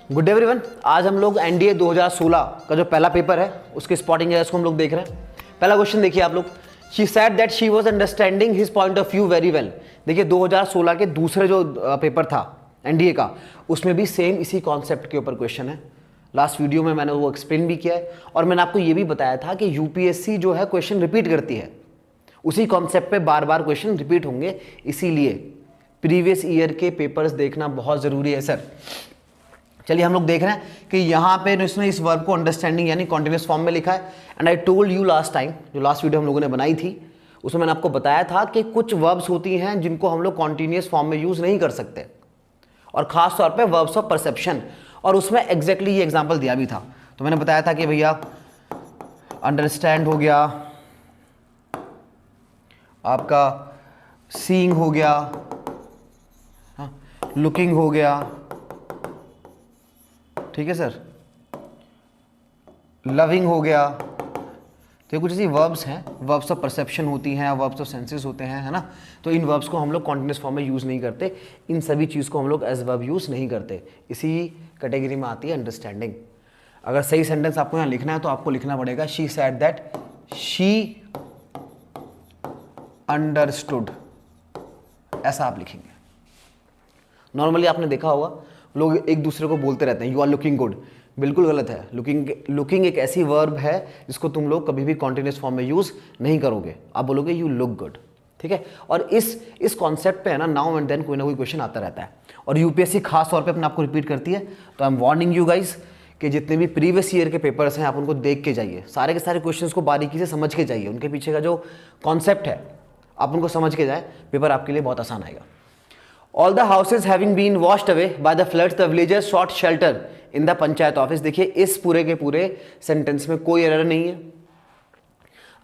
Good day everyone. आज हम लोग एनडीए 2016 का जो पहला पेपर है उसकी स्पॉटिंग है, इसको हम लोग देख रहे हैं। पहला क्वेश्चन देखिए आप लोग। She said that she was understanding his point of view very well. देखिए 2016 के दूसरे जो पेपर था एनडीए का, उसमें भी सेम इसी कॉन्सेप्ट के ऊपर क्वेश्चन है। लास्ट वीडियो में मैंने वो एक्सप्लेन भी किया है और मैंने आपको ये भी बताया था कि यूपीएससी जो है क्वेश्चन रिपीट करती है, उसी कॉन्सेप्ट पे बार बार क्वेश्चन रिपीट होंगे, इसीलिए प्रीवियस ईयर के पेपर्स देखना बहुत ज़रूरी है सर। चलिए हम लोग देख रहे हैं कि यहाँ पे इसने इस वर्ब को अंडरस्टैंडिंग यानी कॉन्टिन्यूस फॉर्म में लिखा है। And I told you last time, जो लास्ट वीडियो हम लोगों ने बनाई थी उसमें मैंने आपको बताया था कि कुछ वर्ब्स होती हैं जिनको हम लोग कॉन्टिन्यूस फॉर्म में यूज़ नहीं कर सकते, और ख़ास तौर पे वर्ब्स ऑफ परसेप्शन, और उसमें एग्जैक्टली ये एग्जाम्पल दिया भी था। तो मैंने बताया था कि भैया अंडरस्टैंड हो गया, आपका सीइंग हो गया, लुकिंग हो गया, ठीक है सर, लविंग हो गया। तो ये कुछ ऐसी वर्ब्स हैं, वर्ब्स ऑफ परसेप्शन होती हैं, वर्ब्स ऑफ सेंसेस होते हैं, है ना। तो इन वर्ब्स को हम लोग कॉन्टिन्यूस फॉर्म में यूज़ नहीं करते, इन सभी चीज़ को हम लोग एज वर्ब यूज़ नहीं करते। इसी कैटेगरी में आती है अंडरस्टैंडिंग। अगर सही सेंटेंस आपको यहाँ लिखना है तो आपको लिखना पड़ेगा she said that she understood, ऐसा आप लिखेंगे। नॉर्मली आपने देखा होगा लोग एक दूसरे को बोलते रहते हैं यू आर लुकिंग गुड, बिल्कुल गलत है। लुकिंग एक ऐसी वर्ब है जिसको तुम लोग कभी भी कॉन्टिन्यूस फॉर्म में यूज़ नहीं करोगे, आप बोलोगे यू लुक गुड, ठीक है। और इस कॉन्सेप्ट पे है ना, नाउ एंड देन कोई ना कोई क्वेश्चन आता रहता है, और यूपीएससी खास तौर पे अपने आपको रिपीट करती है। तो I am warning you guys कि जितने भी प्रीवियस ईयर के पेपर्स हैं आप उनको देख के जाइए, सारे के सारे क्वेश्चंस को बारीकी से समझ के जाइए, उनके पीछे का जो कॉन्सेप्ट है आप उनको समझ के जाए, पेपर आपके लिए बहुत आसान आएगा। All the houses having been washed away by the floods, the villagers sought shelter in the panchayat office. देखिए इस पूरे के पूरे सेंटेंस में कोई एरर नहीं है।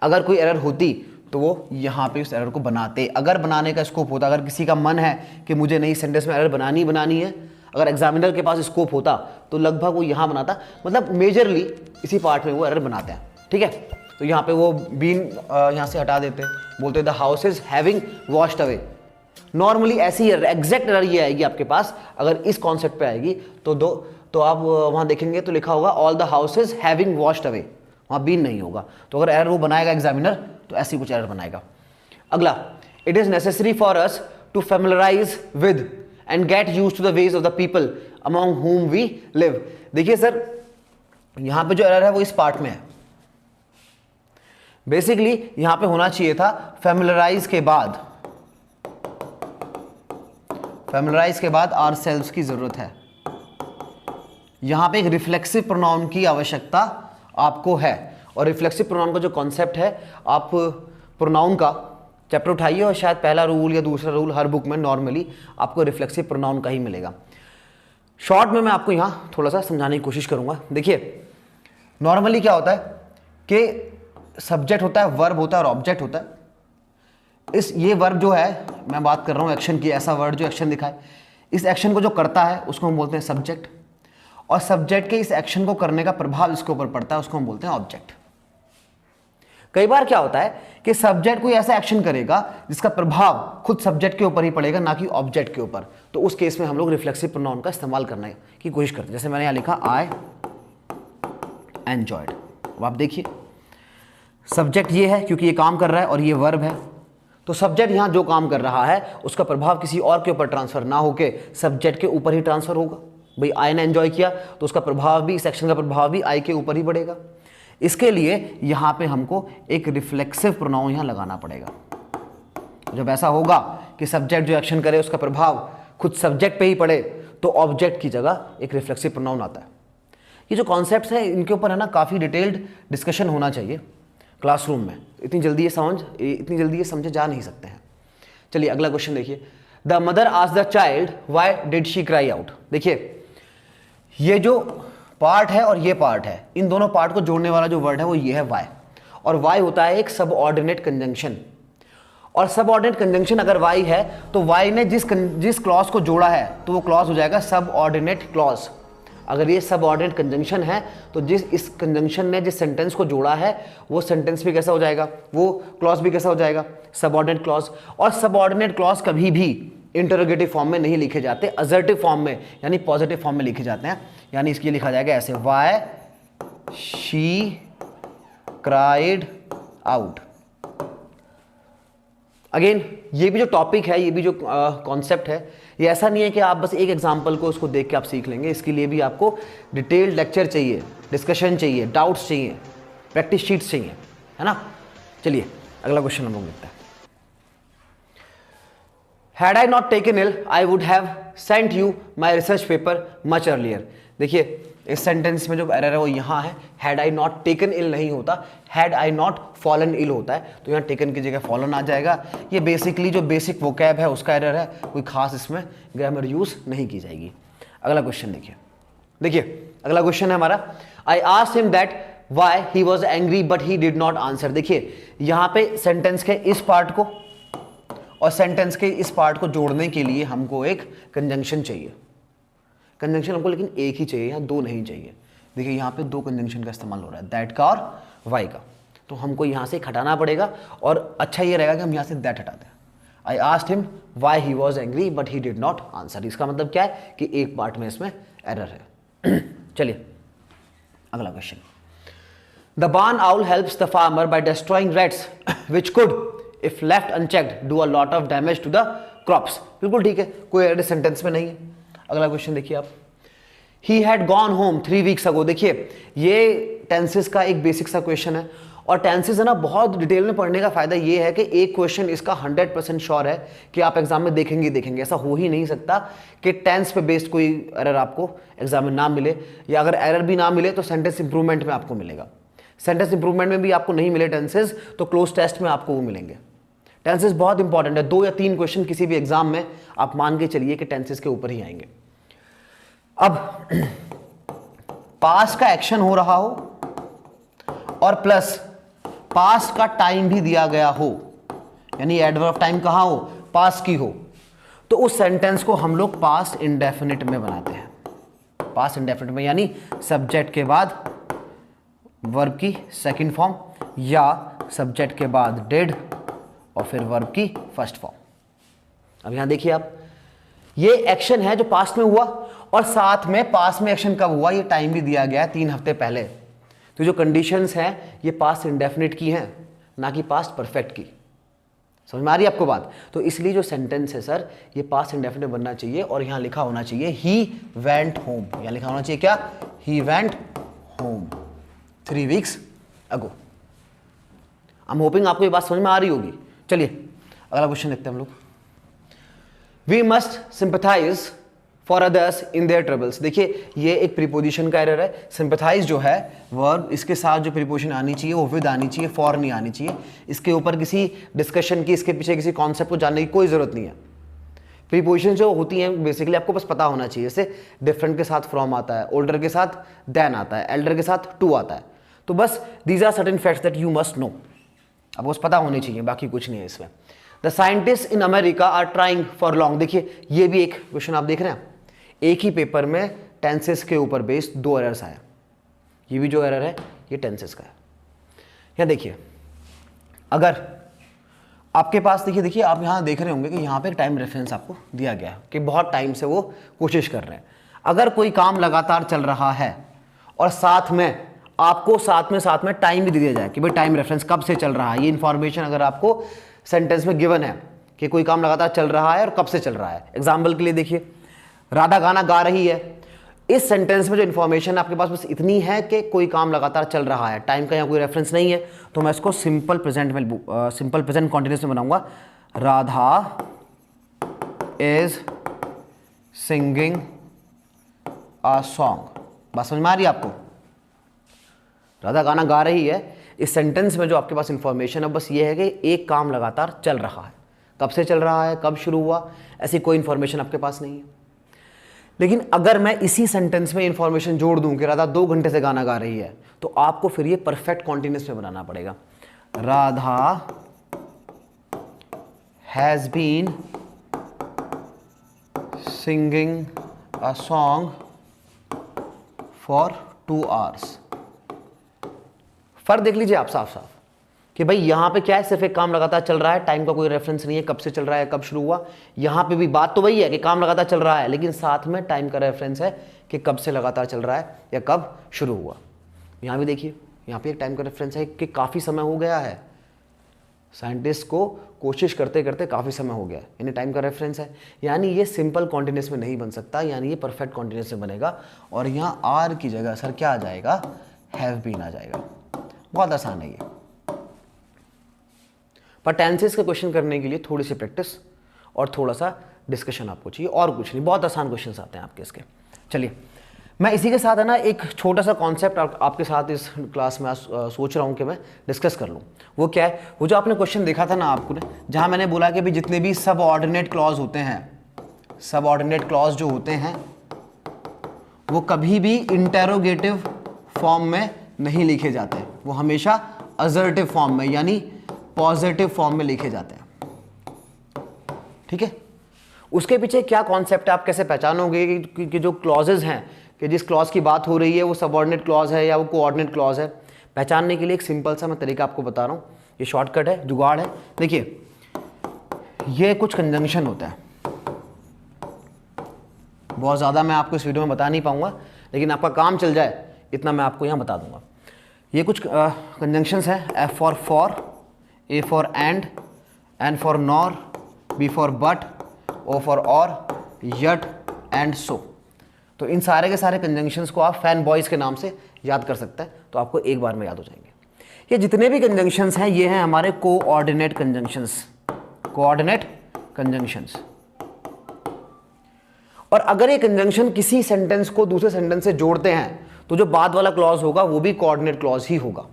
अगर कोई एरर होती तो वो यहाँ पे उस एरर को बनाते, अगर बनाने का स्कोप होता, अगर किसी का मन है कि मुझे नई सेंटेंस में एरर बनानी है, अगर एग्जामिनर के पास स्कोप होता तो लगभग वो यहाँ बनाता, मतलब मेजरली इसी पार्ट में वो एरर बनाते हैं, ठीक है। तो यहाँ पे वो बीन यहाँ से हटा देते, बोलते the house is having washed away. Normally ऐसी एग्जैक्ट एरर ये आएगी आपके पास, अगर इस कॉन्सेप्ट पे आएगी तो आप वहां देखेंगे तो लिखा होगा all the houses having washed away, वहां बीन नहीं होगा। तो अगर एरर वो बनाएगा एग्जामिनर तो ऐसी कुछ एरर बनाएगा। अगला, it is necessary for us to familiarise with and get used to the ways of the people among whom we live. देखिए सर यहां पे जो एरर है वो इस पार्ट में है। बेसिकली यहां पे होना चाहिए था फैमिलराइज के बाद ourselves की जरूरत है। यहां पे एक रिफ्लेक्सिव प्रोनाउन की आवश्यकता आपको है, और रिफ्लेक्सिव प्रोनाउन का जो कॉन्सेप्ट है, आप प्रोनाउन का चैप्टर उठाइए और शायद पहला रूल या दूसरा रूल हर बुक में नॉर्मली आपको रिफ्लेक्सिव प्रोनाउन का ही मिलेगा। शॉर्ट में मैं आपको यहां थोड़ा सा समझाने की कोशिश करूंगा। देखिए नॉर्मली क्या होता है कि सब्जेक्ट होता है, वर्ब होता है और ऑब्जेक्ट होता है। ये वर्ब जो है, मैं बात कर रहा हूँ एक्शन की, ऐसा वर्ड जो एक्शन दिखाए, इस एक्शन को जो करता है उसको हम बोलते हैं सब्जेक्ट, और सब्जेक्ट के इस एक्शन को करने का प्रभाव इसके ऊपर पड़ता है उसको हम बोलते हैं ऑब्जेक्ट। कई बार क्या होता है कि सब्जेक्ट कोई ऐसा एक्शन करेगा जिसका प्रभाव खुद सब्जेक्ट के ऊपर ही पड़ेगा, ना कि ऑब्जेक्ट के ऊपर। तो उस केस में हम लोग रिफ्लेक्सिव प्रोनाउन का इस्तेमाल करने की कोशिश करते हैं। जैसे मैंने यहाँ लिखा आई एंजॉयड। अब आप देखिए सब्जेक्ट ये है क्योंकि ये काम कर रहा है, और ये वर्ब है, तो सब्जेक्ट यहां जो काम कर रहा है उसका प्रभाव किसी और के ऊपर ट्रांसफर ना होके सब्जेक्ट के ऊपर ही ट्रांसफर होगा। भाई आई ने एंजॉय किया तो उसका प्रभाव भी, इस एक्शन का प्रभाव भी आई के ऊपर ही पड़ेगा। इसके लिए यहां पे हमको एक रिफ्लेक्सिव प्रोनाउन यहां लगाना पड़ेगा। जब ऐसा होगा कि सब्जेक्ट जो एक्शन करे उसका प्रभाव खुद सब्जेक्ट पे ही पड़े तो ऑब्जेक्ट की जगह एक रिफ्लेक्सिव प्रोनाउन आता है। ये जो कॉन्सेप्ट्स हैं इनके ऊपर है ना काफ़ी डिटेल्ड डिस्कशन होना चाहिए क्लासरूम में। इतनी जल्दी ये समझे जा नहीं सकते हैं। चलिए अगला क्वेश्चन देखिए। The mother asked the child why did she cry out. देखिए ये जो पार्ट है और ये पार्ट है, इन दोनों पार्ट को जोड़ने वाला जो वर्ड है वो ये है वाई, और वाई होता है एक सबऑर्डिनेट कंजंक्शन। और सबऑर्डिनेट कंजंक्शन अगर वाई है तो वाई ने जिस क्लॉज को जोड़ा है तो वो क्लॉज हो जाएगा सबऑर्डिनेट क्लॉज। अगर ये सबऑर्डिनेट कंजंक्शन है तो इस कंजंक्शन ने जिस सेंटेंस को जोड़ा है वो सेंटेंस भी कैसा हो जाएगा, वो क्लॉज भी कैसा हो जाएगा, सबऑर्डिनेट क्लॉज। और सबऑर्डिनेट क्लॉज कभी भी इंटरोगेटिव फॉर्म में नहीं लिखे जाते, असर्टिव फॉर्म में यानी पॉजिटिव फॉर्म में लिखे जाते हैं। यानी इसके लिखा जाएगा ऐसे, why she cried out. Again ये भी जो टॉपिक है, ये भी जो कॉन्सेप्ट है, ये ऐसा नहीं है कि आप बस एक एग्जांपल को उसको देख के आप सीख लेंगे। इसके लिए भी आपको डिटेल्ड लेक्चर चाहिए, डिस्कशन चाहिए, डाउट्स चाहिए, प्रैक्टिस शीट्स चाहिए, है ना। चलिए अगला क्वेश्चन हम लोग देखते हैं। Had I not taken ill, I would have sent you my research paper much earlier। देखिए इस सेंटेंस में जो एरर है वो यहाँ है, had I not taken ill नहीं होता, had I not fallen ill होता है। तो यहाँ taken की जगह fallen आ जाएगा। ये बेसिकली जो बेसिक वोकैब है उसका एरर है, कोई खास इसमें ग्रामर यूज नहीं की जाएगी। अगला क्वेश्चन देखिए अगला क्वेश्चन है हमारा, I asked him that why he was angry but he did not answer। देखिए यहाँ पे सेंटेंस के इस पार्ट को और सेंटेंस के इस पार्ट को जोड़ने के लिए हमको एक कंजंक्शन चाहिए। कंजंक्शन हमको लेकिन एक ही चाहिए, यहाँ दो नहीं चाहिए। देखिए यहाँ पे दो कंजंक्शन का इस्तेमाल हो रहा है, दैट का और वाई का। तो हमको यहाँ से हटाना पड़ेगा और अच्छा ये रहेगा कि हम यहाँ से दैट हटा दें। I asked him why he was angry but he did not answer. इसका मतलब क्या है कि एक पार्ट में इसमें एरर है। चलिए अगला question, the barn owl helps the farmer by destroying rats which could if left unchecked do a lot of damage to the crops. बिल्कुल ठीक है, कोई एरर सेंटेंस में नहीं है। अगला क्वेश्चन देखिए आप, he had gone home 3 weeks ago. देखिए ये टेंसेस का एक बेसिक सा क्वेश्चन है और टेंसेस है ना बहुत डिटेल में पढ़ने का फायदा ये है कि एक क्वेश्चन इसका 100% श्योर है कि आप एग्जाम में देखेंगे। ऐसा हो ही नहीं सकता कि टेंस पे बेस्ड कोई एरर आपको एग्जाम में ना मिले, या अगर एरर भी ना मिले तो सेंटेंस इंप्रूवमेंट में आपको मिलेगा। सेंटेंस इंप्रूवमेंट में भी आपको नहीं मिले टेंसेस तो क्लोज टेस्ट में आपको वो मिलेंगे। टेंसेस बहुत इंपॉर्टेंट है, 2 या 3 क्वेश्चन किसी भी एग्जाम में आप मान के चलिए कि टेंसेस के ऊपर ही आएंगे। अब पास का एक्शन हो रहा हो और प्लस पास का टाइम भी दिया गया हो, यानी एडवर्ब ऑफ टाइम कहां हो, पास की हो, तो उस सेंटेंस को हम लोग पास इंडेफिनिट में बनाते हैं। पास इंडेफिनिट में यानी सब्जेक्ट के बाद वर्ब की सेकंड फॉर्म या सब्जेक्ट के बाद डिड और फिर वर्ब की फर्स्ट फॉर्म। अब यहां देखिए आप, ये एक्शन है जो पास्ट में हुआ और साथ में पास्ट में एक्शन कब हुआ, ये टाइम भी दिया गया है 3 हफ्ते पहले। तो जो कंडीशंस हैं ये पास्ट इंडेफिनिट की हैं, ना कि पास्ट परफेक्ट की। समझ में आ रही है आपको बात। तो इसलिए जो सेंटेंस है सर ये पास्ट इंडेफिनिट बनना चाहिए और यहां लिखा होना चाहिए ही वेंट होम। यहां लिखा होना चाहिए क्या, he went home 3 weeks ago. I am hoping आपको ये बात समझ में आ रही होगी। चलिए अगला क्वेश्चन देखते हैं हम लोग, we must sympathize for others in their troubles. देखिए ये एक प्रीपोजिशन का एरर है। सिंपैथाइज जो है वर्ब, इसके साथ जो प्रीपोजिशन आनी चाहिए वो विद आनी चाहिए, फॉर नहीं आनी चाहिए। इसके ऊपर किसी डिस्कशन की, इसके पीछे किसी कॉन्सेप्ट को जानने की कोई जरूरत नहीं है। प्रीपोजिशन जो होती हैं बेसिकली आपको बस पता होना चाहिए। जैसे डिफरेंट के साथ फ्रॉम आता है, ओल्डर के साथ देन आता है, एल्डर के साथ टू आता है। तो बस these are certain facts that you must know, आपको बस पता होनी चाहिए, बाकी कुछ नहीं है इसमें। The scientist in America are trying for long. देखिए ये भी एक क्वेश्चन आप देख रहे हैं, एक ही पेपर में टेंसेस के ऊपर बेस्ड 2 एरर्स आए। ये भी जो एरर है ये टेंसेस का है। यहाँ देखिए अगर आपके पास देखिए आप यहाँ देख रहे होंगे कि यहाँ पे टाइम रेफरेंस आपको दिया गया है कि बहुत टाइम से वो कोशिश कर रहे हैं। अगर कोई काम लगातार चल रहा है और साथ में आपको साथ में टाइम भी दे दिया जाए कि भाई टाइम रेफरेंस कब से चल रहा है, ये इंफॉर्मेशन अगर आपको सेंटेंस में गिवन है कि कोई काम लगातार चल रहा है और कब से चल रहा है। एग्जाम्पल के लिए देखिए राधा गाना गा रही है, इस सेंटेंस में जो इन्फॉर्मेशन आपके पास बस इतनी है कि कोई काम लगातार चल रहा है, टाइम का यहाँ कोई रेफरेंस नहीं है, तो मैं इसको सिंपल प्रेजेंट कॉन्टिन्यूस में बनाऊंगा। Radha is singing a song. बात समझ में आ रही है आपको, राधा गाना गा रही है। इस सेंटेंस में जो आपके पास इंफॉर्मेशन है बस ये है कि एक काम लगातार चल रहा है, कब से चल रहा है, कब शुरू हुआ, ऐसी कोई इंफॉर्मेशन आपके पास नहीं है। लेकिन अगर मैं इसी सेंटेंस में इंफॉर्मेशन जोड़ दूं कि राधा 2 घंटे से गाना गा रही है, तो आपको फिर ये परफेक्ट कॉन्टिन्यूस में बनाना पड़ेगा। Radha has been singing a song for 2 hours. फर्क देख लीजिए आप साफ साफ कि भाई यहाँ पे क्या है, सिर्फ एक काम लगातार चल रहा है, टाइम का कोई रेफरेंस नहीं है, कब से चल रहा है, कब शुरू हुआ। यहाँ पे भी बात तो वही है कि काम लगातार चल रहा है, लेकिन साथ में टाइम का रेफरेंस है कि कब से लगातार चल रहा है या कब शुरू हुआ। यहाँ भी देखिए, यहाँ पे एक टाइम का रेफरेंस है कि काफ़ी समय हो गया है, साइंटिस्ट को कोशिश करते करते काफ़ी समय हो गया, यानी टाइम का रेफरेंस है। यानी ये सिंपल कॉन्टिन्यूस में नहीं बन सकता, यानी ये परफेक्ट कॉन्टिन्यूस में बनेगा। और यहाँ आर की जगह सर क्या आ जाएगा, हैव बीन आ जाएगा। बहुत आसान है ये, पर टेंसेस के क्वेश्चन करने के लिए थोड़ी सी प्रैक्टिस और थोड़ा सा डिस्कशन आपको चाहिए, और कुछ नहीं। बहुत आसान क्वेश्चन आते हैं आपके इसके। चलिए, मैं इसी के साथ है ना एक छोटा सा कॉन्सेप्ट आपके साथ इस क्लास में सोच रहा हूँ कि मैं डिस्कस कर लूँ। वो क्या है, वो जो आपने क्वेश्चन देखा था ना आपको ने, जहाँ मैंने बोला कि भाई जितने भी सब ऑर्डिनेट क्लॉज होते हैं, सब ऑर्डिनेट क्लॉज जो होते हैं वो कभी भी इंटेरोगेटिव फॉर्म में नहीं लिखे जाते, वो हमेशा असर्टिव फॉर्म में यानी पॉजिटिव फॉर्म में लिखे जाते हैं। ठीक है, उसके पीछे क्या कॉन्सेप्ट है, आप कैसे पहचानोगे कि जो क्लॉजेज हैं, कि जिस क्लॉज की बात हो रही है वो सबऑर्डिनेट क्लॉज है या वो कोऑर्डिनेट क्लॉज है। पहचानने के लिए एक सिंपल सा मैं तरीका आपको बता रहा हूँ, ये शॉर्टकट है, जुगाड़ है। देखिए, ये कुछ कंजंक्शन होता है, बहुत ज़्यादा मैं आपको इस वीडियो में बता नहीं पाऊंगा, लेकिन आपका काम चल जाए इतना मैं आपको यहाँ बता दूंगा। ये कुछ कंजंक्शंस हैं, F for, A for and, N for nor, B for but, O for और, यट एंड सो। तो इन सारे के सारे कंजंक्शंस को आप फैन बॉयज के नाम से याद कर सकते हैं, तो आपको एक बार में याद हो जाएंगे। ये जितने भी कंजंक्शंस हैं ये हैं हमारे कोऑर्डिनेट कंजंक्शंस, कोऑर्डिनेट कंजंक्शंस। और अगर ये कंजंक्शन किसी सेंटेंस को दूसरे सेंटेंस से जोड़ते हैं तो जो बाद वाला क्लॉज होगा वो भी कोऑर्डिनेट क्लॉज ही होगा।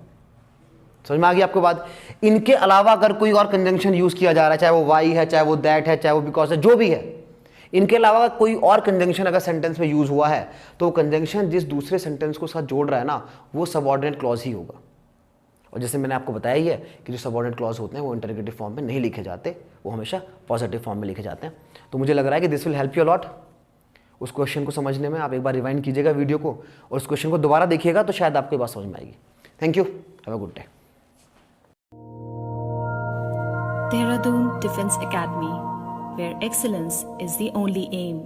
समझ में आ गई आपको बात। इनके अलावा अगर कोई और कंजंक्शन यूज किया जा रहा है, चाहे वो वाई है, चाहे वो दैट है, चाहे वो बिकॉज है, जो भी है, इनके अलावा कोई और कंजंक्शन अगर सेंटेंस में यूज हुआ है तो कंजंक्शन जिस दूसरे सेंटेंस को साथ जोड़ रहा है ना वो सबऑर्डिनेट क्लॉज ही होगा। और जैसे मैंने आपको बताया ही है कि जो सबऑर्डिनेट क्लॉज होते हैं वो इंटरोगेटिव फॉर्म में नहीं लिखे जाते, वो हमेशा पॉजिटिव फॉर्म में लिखे जाते हैं। तो मुझे लग रहा है कि this will help you lot उस क्वेश्चन को समझने में। आप एक बार रिवाइंड कीजिएगा वीडियो को और उस क्वेश्चन को दोबारा देखिएगा तो शायद आपको ये बात समझ में आएगी। Thank you, have a good day. Dehradun Defense Academy, where excellence is the only aim.